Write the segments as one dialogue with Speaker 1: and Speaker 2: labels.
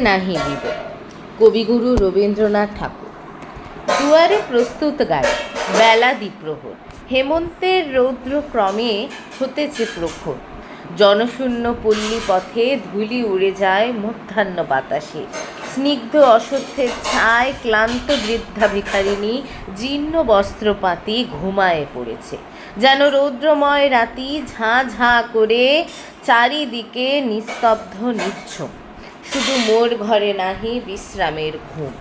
Speaker 1: নাহি দিব। কবিগুরু রবীন্দ্রনাথ ঠাকুর। দুয়ারে প্রস্তুত গাড়ি, বেলা দ্বিপ্রহর, হেমন্তের রৌদ্র ক্রমে হতেছে প্রখর। জনশূন্য পল্লী পথে ধূলি উড়ে যায় মধ্যাহ্ন বাতাসে। স্নিগ্ধ অশ্বত্থের ছায় ক্লান্ত বৃদ্ধা ভিখারিণী জীর্ণ বস্ত্রপাতি ঘুমায়ে পড়েছে। যেন রৌদ্রময় রাতি ঝাঁ ঝাঁ করে চারিদিকে নিস্তব্ধ নিঝুম। শুধু মোর ঘরে নাহি বিশ্রামের ঘুম।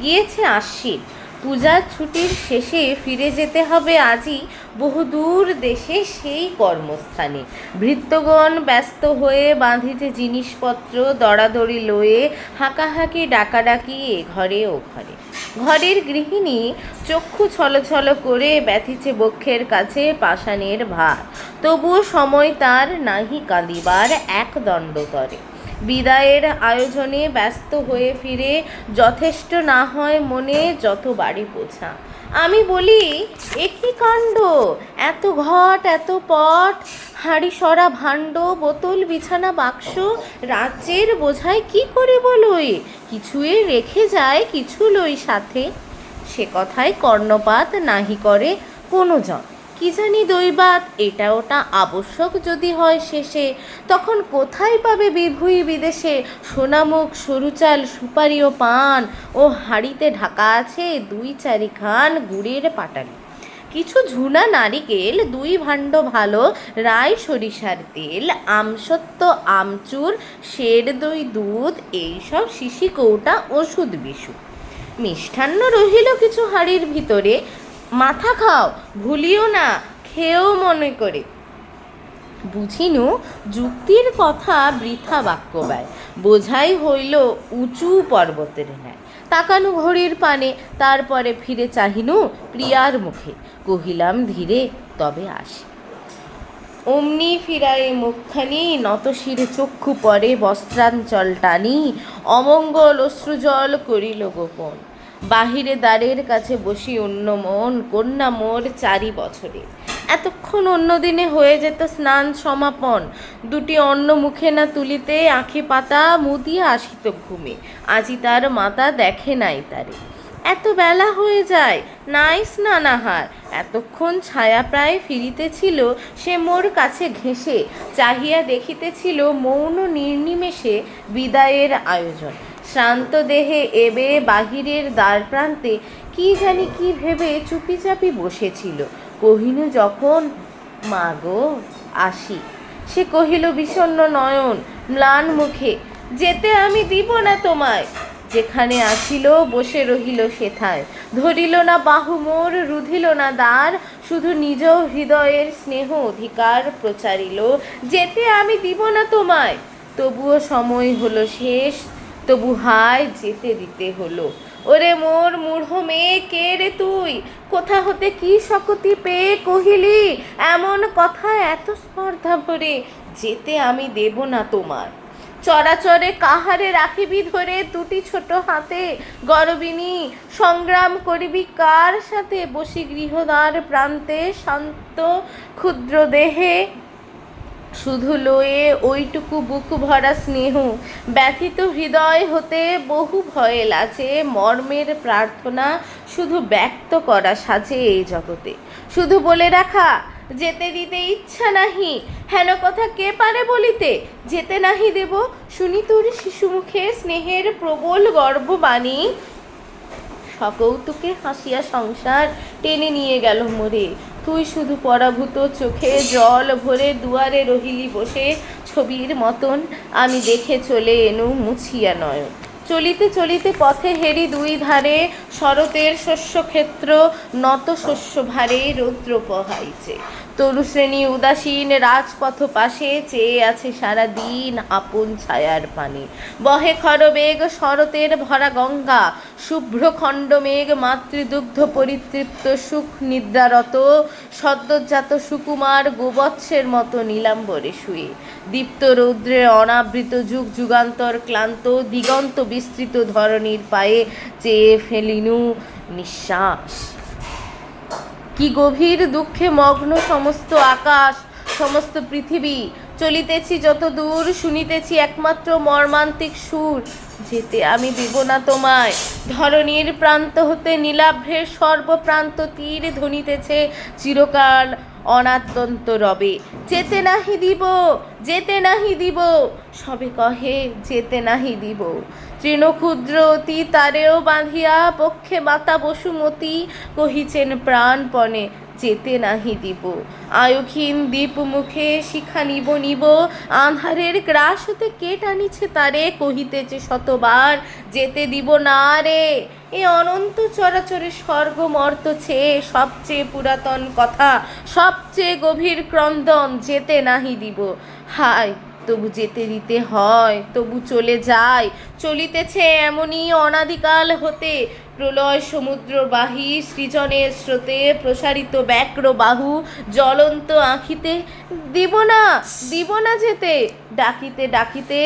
Speaker 1: গিয়েছে আশ্বিন, পূজার ছুটির শেষে ফিরে যেতে হবে আজই বহুদূর দেশে সেই কর্মস্থানে। ভৃত্যগণ ব্যস্ত হয়ে বাঁধিছে জিনিসপত্র দরাদরি লয়ে, হাঁকাহাঁকি ডাকাডাকি এ ঘরে ও ঘরে। ঘরের গৃহিণী চক্ষু ছলছল করে ব্যথিছে বক্ষের কাছে পাষাণের ভার। তবুও সময় তার নাহি কাঁদিবার এক দণ্ডতরে। বিদায়ের আয়োজনে ব্যস্ত হয়ে ফিরে যথেষ্ট না হয় মনে যত বাড়ি পোছা। আমি বলি, এ কী কাণ্ড! এত ঘট, এত পট, হাঁড়ি সরা ভাণ্ড, বোতল বিছানা বাক্স, রাজ্যের বোঝায় কি করে বলই? কিছুয়ে রেখে যায়, কিছু লই সাথে। সে কথায় কর্ণপাত নাহি করে কোনো জন। কি জানি দৈবাত, এটা ওটা আবশ্যক যদি হয় শেষে, তখন কোথায় পাবে বিভূই বিদেশে সোনামুখ সরু চাল সুপারি ও পান, ও হাঁড়িতে ঢাকা আছে 2-4 খান গুড়ের পাটালি, কিছু ঝুনা নারিকেল, 2 ভাণ্ড ভালো রাই সরিষার তেল, আমসত্ত্ব আমচুর, শের দই দুধ, এইসব শিশি কৌটা ওষুধ বিষু। মিষ্টান্ন রহিল কিছু হাঁড়ির ভিতরে, মাথা খাও, ভুলিও না, খেয়েও মনে করে। বুঝিনু যুক্তির কথা বৃথা বাক্য ব্যয়, বোঝাই হইল উঁচু পর্বতের ন্যায়। তাকানু ঘড়ির পানে, তারপরে ফিরে চাহিনু প্রিয়ার মুখে, কহিলাম ধীরে, তবে আসি। অমনি ফিরায়ে মুখখানি, নত শিরে চক্ষু পরে বস্ত্রাঞ্চল টানি, অমঙ্গল অশ্রুজল করিল গোপন। বাহিরে দ্বারের কাছে বসি অন্য মন, কন্যা মোর 4 বছরের। এতক্ষণ অন্য দিনে হয়ে যেত স্নান সমাপন, 2টি অন্ন মুখে না তুলিতে আঁখি পাতা মুদিয়া আসিত ঘুমে। আজি তার মাতা দেখে নাই তারে। এত বেলা হয়ে যায়, নাই স্নানাহার। এতক্ষণ ছায়া প্রায় ফিরিতেছিল, সে মোর কাছে ঘেঁষে চাহিয়া দেখিতেছিল মৌন নির্নিমেষে বিদায়ের আয়োজন। শ্রান্ত দেহে এবে বাহিরের দ্বার প্রান্তে কি জানি কি ভেবে চুপিচাপি বসেছিল। কহিনু যখন, মা গো আসি, সে কহিল বিষণ্ণ নয়ন ম্লান মুখে, যেতে আমি দিব না তোমায়। যেখানে আছিল বসে রহিল সেথায়, ধরিল না বাহু মোর, রুধিল না দ্বার, শুধু নিজ হৃদয়ের স্নেহ অধিকার প্রচারিল, যেতে আমি দিব না তোমায়। তবুও সময় হলো শেষ, তবু হায় যেতে দিতে হলো। ওরে মোর মূঢ় মেয়ে, কে রে তুই? কোথা হতে কি শকতি পেয়ে কহিলি এমন কথা এত স্পর্ধা ভরে, যেতে আমি দেব না তোমার। চরাচরে কাহারে রাখিবি ধরে 2টি ছোট হাতে, গরবিনী সংগ্রাম করিবি কার সাথে? বসি গৃহদ্বার প্রান্তে শান্ত ক্ষুদ্র দেহে, শুধু লয়ে ওইটুকু বুক ভরা স্নেহ। ব্যথিত হৃদয় হতে বহু ভয়ে লাজে, মর্মের প্রার্থনা শুধু ব্যক্ত করা সাজে এই জগতে। শুধু বলে রাখা, যেতে দিতে ইচ্ছা নাহি, হেন কথা কে পারে বলিতে? যেতে নাহি দেব, শুনি তোর শিশু মুখে স্নেহের প্রবল গর্ববাণী। সকৌতুকে হাসিয়া সংসার টেনে নিয়ে গেল মোরে। তুই শুধু পরাভূত চোখে জল ভরে দুয়ারে রহিলি বসে ছবির মতন। আমি দেখে চলে এনু মুছিয়া নয়ন। চলিতে চলিতে পথে হেরি 2 ধারে, শরতের শস্যক্ষেত্র নত শস্য ভারে রৌদ্র পোহাইছে। তরুশ্রেণী উদাসীন রাজপথ পাশে চেয়ে আছে সারা দিন আপন ছায়ার পানে। বহে খরবেগ শরতের ভরা গঙ্গা, শুভ্র খণ্ড মেঘ মাতৃদুগ্ধ পরিতৃপ্ত সুখ নিদ্রারত, সদ্যোজাত সুকুমার গোবৎসের মতো নীলাম্বরে শুয়ে। দীপ্ত রৌদ্রে অনাবৃত যুগ যুগান্তর ক্লান্ত দিগন্ত বিস্তৃত ধরণীর পায়ে চেয়ে ফেলিনু নিঃশ্বাস। কি গভীর দুঃখে মগ্ন সমস্ত আকাশ, সমস্ত পৃথিবী। চলিতেছি যত দূর, শুনিতেছি একমাত্র মর্মান্তিক সুর। যেতে আমি দেব না তোমায়। ধরণীর প্রান্ত হতে নীলাভ্রের সর্বপ্রান্ত তীর ধ্বনিতেছে চিরকাল অনাদ্যন্ত রবে। যেতে নাহি দিব, যেতে নাহি দিব, সবে কহে যেতে নাহি দিব। তৃণক্ষুদ্র অতি তারেও বাঁধিয়া পক্ষে মাতা বসুমতী কহিছেন প্রাণপণে যেতে নাহি দিব। আয়ুক্ষীণ দ্বীপ মুখে শিখা নিব নিব, আঁধারের গ্রাস হতে কে টানিছে তারে কহিতেছে শতবার যেতে দিব না রে। এ অনন্ত চরাচরে স্বর্গ মর্ত চেয়ে সবচেয়ে পুরাতন কথা, সবচেয়ে গভীর ক্রন্দন যেতে নাহি দিব। হায় তবু যেতে দিতে হয়, তবু চলে যায়। চলিতেছে এমনই অনাদিকাল হতে, প্রলয় সমুদ্রবাহী সৃজনের স্রোতে প্রসারিত ব্যাঘ্র বাহু জ্বলন্ত আঁখিতে দিব না, দিব না যেতে। ডাকিতে ডাকিতে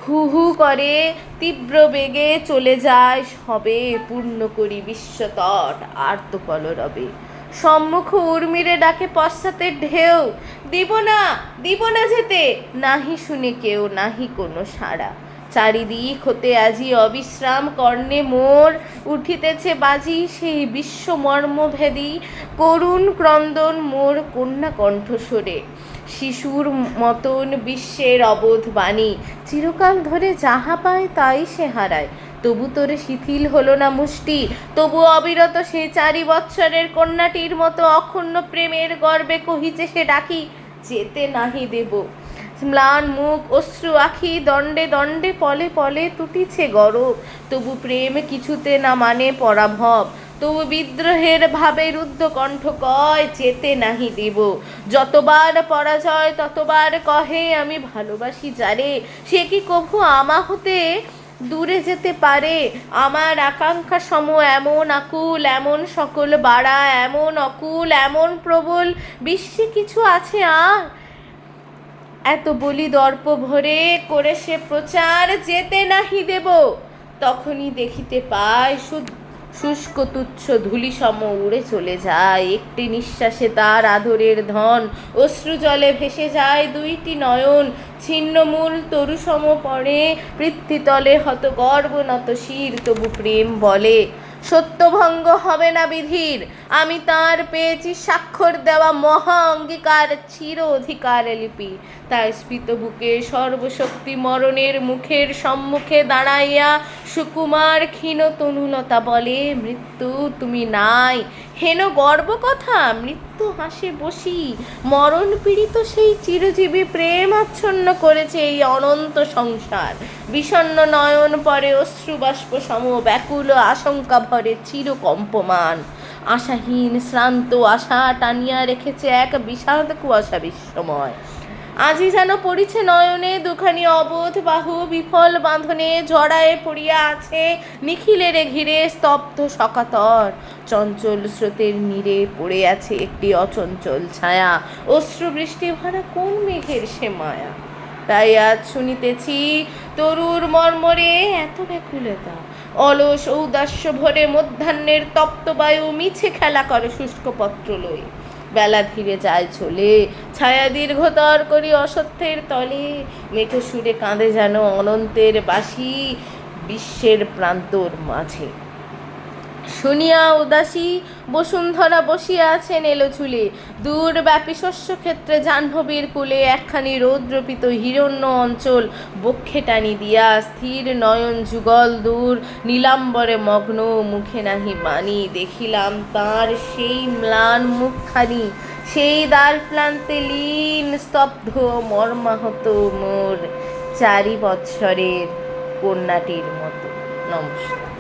Speaker 1: হু হু করে তীব্র বেগে চলে যায় সবে পূর্ণ করি বিশ্বতট আর্তকলরবে। সম্মুখ উর্মিরে ডাকে পশ্চাতের ঢেউ, দিব না, দিব না যেতে। নাহি শুনে কেউ, নাহি কোনো সাড়া। চারিদিক হতে আজি অবিশ্রাম কর্ণে মোর উঠিতেছে বাজি সেই বিশ্ব মর্মভেদী করুণ ক্রন্দন মোর কন্যা কণ্ঠস্বরে। শিশুর মতন বিশ্বের অবোধ বাণী, চিরকাল ধরে যাহা পায় তাই সে হারায়। তবু তোরে শিথিল হলো না মুষ্টি, তবু অবিরত সে 4 বৎসরের কন্যাটির মতো অক্ষুণ্ণ প্রেমের গর্বে কহিছে সে ডাকি যেতে নাহি দেব। ম্লান মুখ, অশ্রু আখি, দণ্ডে দণ্ডে পলে পলে তুটিছে গরব। তবু প্রেম কিছুতে না মানে পরাভব, তবু বিদ্রোহের ভাবে রুদ্ধ কণ্ঠ কয় যেতে নাহি দেব। যতবার পরাজয় ততবার কহে আমি ভালোবাসি যারে, সে কি কভু আমা হতে দূরে যেতে পারে। আমার আকাঙ্ক্ষা সম এমন আকুল, এমন সকল বাড়া, এমন অকুল, এমন প্রবল বিশ্বে কিছু আছে আর। এত বলি দর্প ভরে করে সে প্রচার যেতে নাহি দেব। তখনই দেখিতে পায় শুষ্ক তুচ্ছ ধূলিসম উড়ে চলে যায় একটি নিঃশ্বাসে তার আদরের ধন। অশ্রু জলে ভেসে যায় 2টি নয়ন, ছিন্নমূল তরুসম পড়ে পৃথ্বীতলে হতগর্ব নত শির। তবু প্রেম বলে সত্যভঙ্গ হবে না বিধির, আমি তার পেয়েছি স্বাক্ষর দেওয়া মহা অঙ্গীকার চির অধিকার লিপি। তাই স্ফীত বুকে সর্বশক্তি মরণের মুখের সম্মুখে দাঁড়াইয়া সুকুমার ক্ষীণ তনুলতা বলে মৃত্যু তুমি নাই। হেন গর্ব কথা, মৃত্যু হাসে বসি। মরণ পীড়িত সেই চিরজীবী প্রেম আচ্ছন্ন করেছে এই অনন্ত সংসার। বিষণ্ণ নয়ন পরে অশ্রুবাষ্প সম ব্যাকুল আশঙ্কা ভরে চিরকম্পমান। আশাহীন শ্রান্ত আশা টানিয়া রেখেছে এক বিষাদ কুয়াশা বিশ্বময়। আজি যেন পড়িছে নয়নে দুখানি অবোধ বাহু, বিফল বাঁধনে জড়ায়ে পড়িয়া আছে নিখিলের ঘিরে স্তব্ধ সকাতর। চঞ্চল স্রোতের নীরে পড়ে আছে একটি অচঞ্চল ছায়া, অশ্রু বৃষ্টি ভরা কোন মেঘের সে মায়া। তাই আজ শুনিতেছি তরুর মর্মরে এত ব্যাকুলতা, অলস ঔদাস্য ভরে মধ্যাহ্নের তপ্ত বায়ু মিছে খেলা করে শুষ্ক পত্র লই। বেলা ধীরে যায় চলে, ছায়া দীর্ঘতর করি অসত্যের তলে। মেঠো সুরে কাঁদে যেন অনন্তের বাসি বিশ্বের প্রান্তর মাঝে। শুনিয়া উদাসী বসুন্ধরা বসিয়া আছেন এলো চুলে, দূরব্যাপী শস্যক্ষেত্রে জাহ্নবীর কূলে একখানি রৌদ্রপিত হিরণ্য অঞ্চল বক্ষে টানি দিয়া স্থির নয়ন যুগল দূর নীলাম্বরে মগ্ন। মুখে নাহি বাণী, দেখিলাম তাঁর সেই ম্লান মুখখানি, সেই দ্বার প্রান্তে লীন স্তব্ধ মর্মাহত মোর 4 বৎসরের কন্যাটির মতো। নমস্কার।